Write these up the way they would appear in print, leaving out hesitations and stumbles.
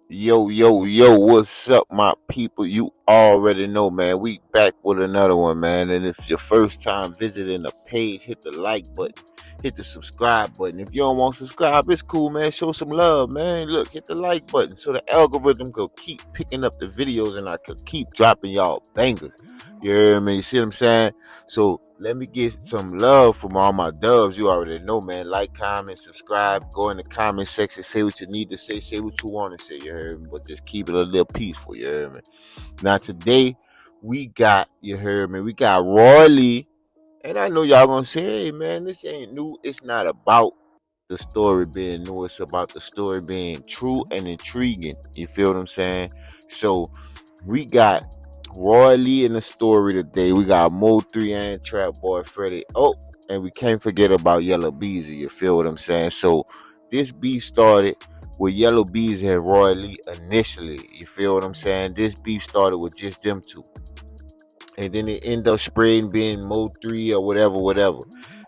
Yo, yo, yo, what's up, my people? You already know, man. We back with another one, man. And if your first time visiting the page, hit the like button, hit the subscribe button. If you don't want to subscribe, it's cool, man. Show some love, man. Look, hit the like button so the algorithm could keep picking up the videos and I could keep dropping y'all bangers. You hear me? You see what I'm saying? So let me get some love from all my dubs. You already know, man. Like, comment, subscribe. Go in the comment section. Say what you need to say. Say what you want to say. You heard me? But just keep it a little peaceful. You heard me? Now, today, you heard me? We got Roy Lee. And I know y'all gonna say, hey, man, this ain't new. It's not about the story being new. It's about the story being true and intriguing. You feel what I'm saying? So, we got Roy Lee in the story today. We got Mo3 and Trapboy Freddy. Oh, and we can't forget about Yella Beezy. You feel what I'm saying? So this beef started with Yellow Beezy and Roy Lee initially. You feel what I'm saying? This beef started with just them two. And then it ended up spreading being Mo3 or whatever.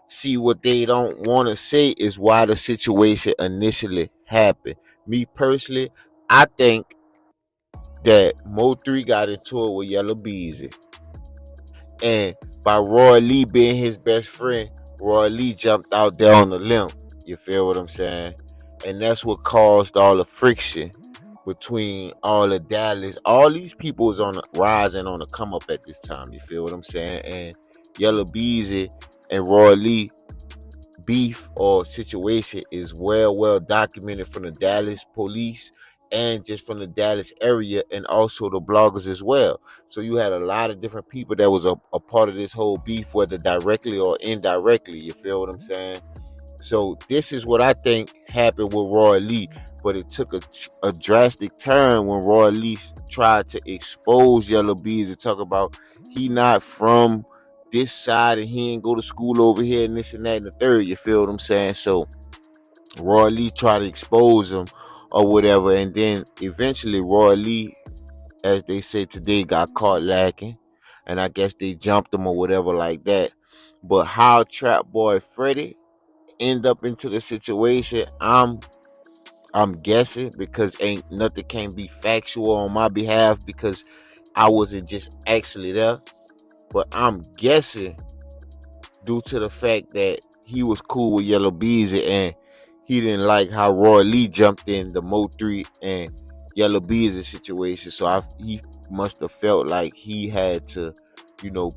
See, what they don't want to say is why the situation initially happened. Me personally, I think that Mo3 got into it with Yellow Beezy. And by Roy Lee being his best friend, Roy Lee jumped out there on the limb. You feel what I'm saying? And that's what caused all the friction between all of Dallas. All these people was on the rise and on the come up at this time. You feel what I'm saying? And Yellow Beezy and Roy Lee beef or situation is well documented from the Dallas police and just from the Dallas area and also the bloggers as well. So you had a lot of different people that was a part of this whole beef, whether directly or indirectly. You feel what I'm saying? So this is what I think happened with Roy Lee, but it took a drastic turn when Roy Lee tried to expose Yellow Bees and talk about he not from this side and he ain't go to school over here and this and that and the third. You feel what I'm saying? So Roy Lee tried to expose him or whatever, and then eventually Roy Lee, as they say today, got caught lacking, and I guess they jumped him or whatever like that. But how Trap Boy Freddy end up into the situation, I'm guessing because ain't nothing can be factual on my behalf because I wasn't just actually there. But I'm guessing due to the fact that he was cool with Yellow Beezy and he didn't like how Roy Lee jumped in the Mo3 and Yellow Beezy situation. So he must have felt like he had to,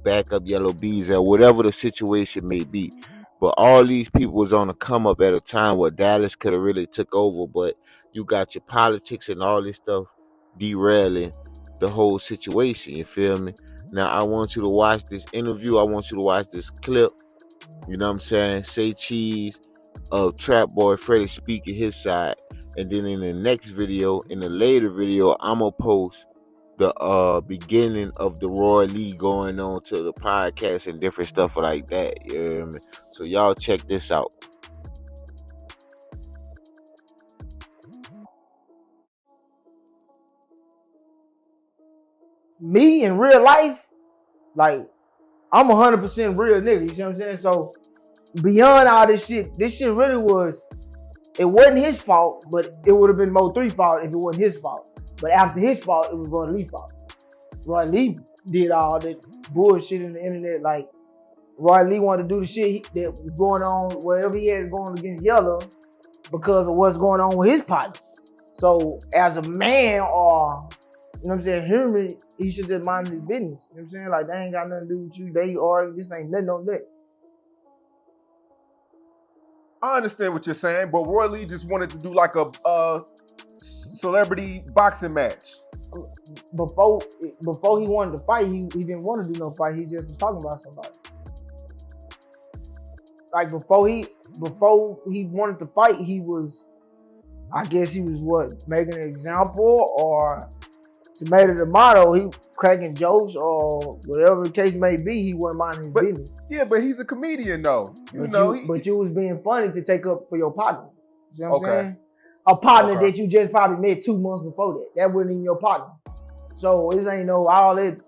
back up Yellow Beezy or whatever the situation may be. But all these people was on the come up at a time where Dallas could have really took over, but you got your politics and all this stuff derailing the whole situation. You feel me? Now I want you to watch this interview. I want you to watch this clip. You know what I'm saying? Say cheese of Trap Boy Freddy speaking his side. And then in the next video, in the later video, I'm gonna post the beginning of the Roy Lee going on to the podcast and different stuff like that. You know what I mean? So y'all check this out. Me in real life, like I'm 100% real nigga. You see what I'm saying? So beyond all this shit really was. It wasn't his fault, but it would have been Mo3's fault if it wasn't his fault. But after his fault, it was Roy Lee's fault. Roy Lee did all that bullshit in the internet. Like Roy Lee wanted to do the shit that was going on, whatever he had going against Yella, because of what's going on with his partner. So as a man or human, he should just mind his business. You know what I'm saying? Like they ain't got nothing to do with you. They are this ain't nothing on that. I understand what you're saying, but Roy Lee just wanted to do like a celebrity boxing match. Before he wanted to fight, he didn't want to do no fight. He just was talking about somebody. Like before he wanted to fight, I guess he was making an example or tomato tomato. He cracking jokes or whatever the case may be. He wasn't minding his business. Yeah, but he's a comedian though. But you was being funny to take up for your partner. You see what I'm saying? A partner that you just probably met 2 months before that. That wasn't even your partner. So this ain't no all that.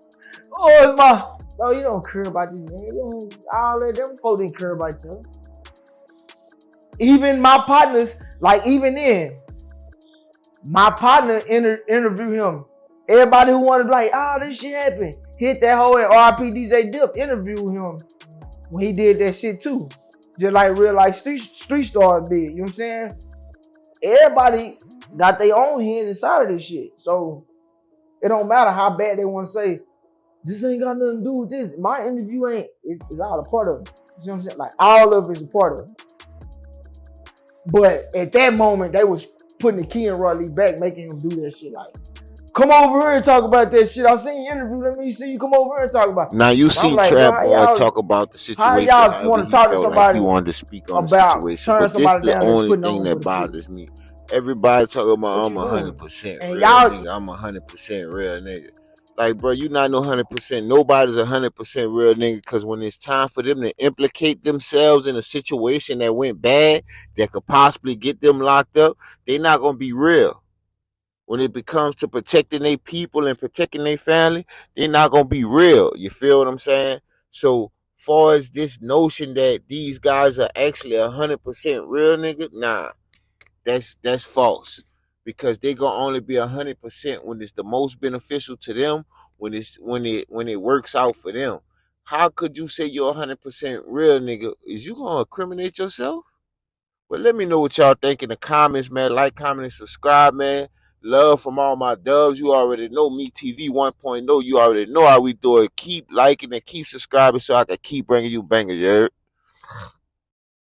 Oh, it's my. No, you don't care about this man. You don't, all that. Them folks didn't care about you. Even my partners, like even then, My partner interviewed him. Everybody who wanted to be like, oh, this shit happened. Hit that whole RP DJ Dip interviewed him when he did that shit too. Just like real life street stars did. You know what I'm saying? Everybody got their own hands inside of this shit. So it don't matter how bad they want to say, this ain't got nothing to do with this. My interview ain't, it's all a part of it. You know what I'm saying? Like all of it's a part of it. But at that moment, they was putting the key in Rodley back, making him do that shit. Like, come over here and talk about that shit. I seen you interview. Let me see you come over here and talk about it. Now you seen like, Trapboy talk about the situation. How y'all want to talk to somebody? Like he wanted to speak on the situation, but this is the only thing that bothers me. Everybody talking about I'm 100% real nigga. I'm 100% real nigga. Like, bro, you not no 100%. Nobody's 100% real nigga, because when it's time for them to implicate themselves in a situation that went bad, that could possibly get them locked up, they not gonna be real. When it becomes to protecting their people and protecting their family, they're not gonna be real. You feel what I'm saying? So far as this notion that these guys are actually 100% real nigga, nah, that's false. Because they gonna only be 100% when it's the most beneficial to them, when it works out for them. How could you say you're 100% real nigga? Is you gonna incriminate yourself? But let me know what y'all think in the comments, man. Like, comment, and subscribe, man. Love from all my dubs. You already know me, TV 1.0. You already know how we do it. Keep liking and keep subscribing so I can keep bringing you bangers, you heard?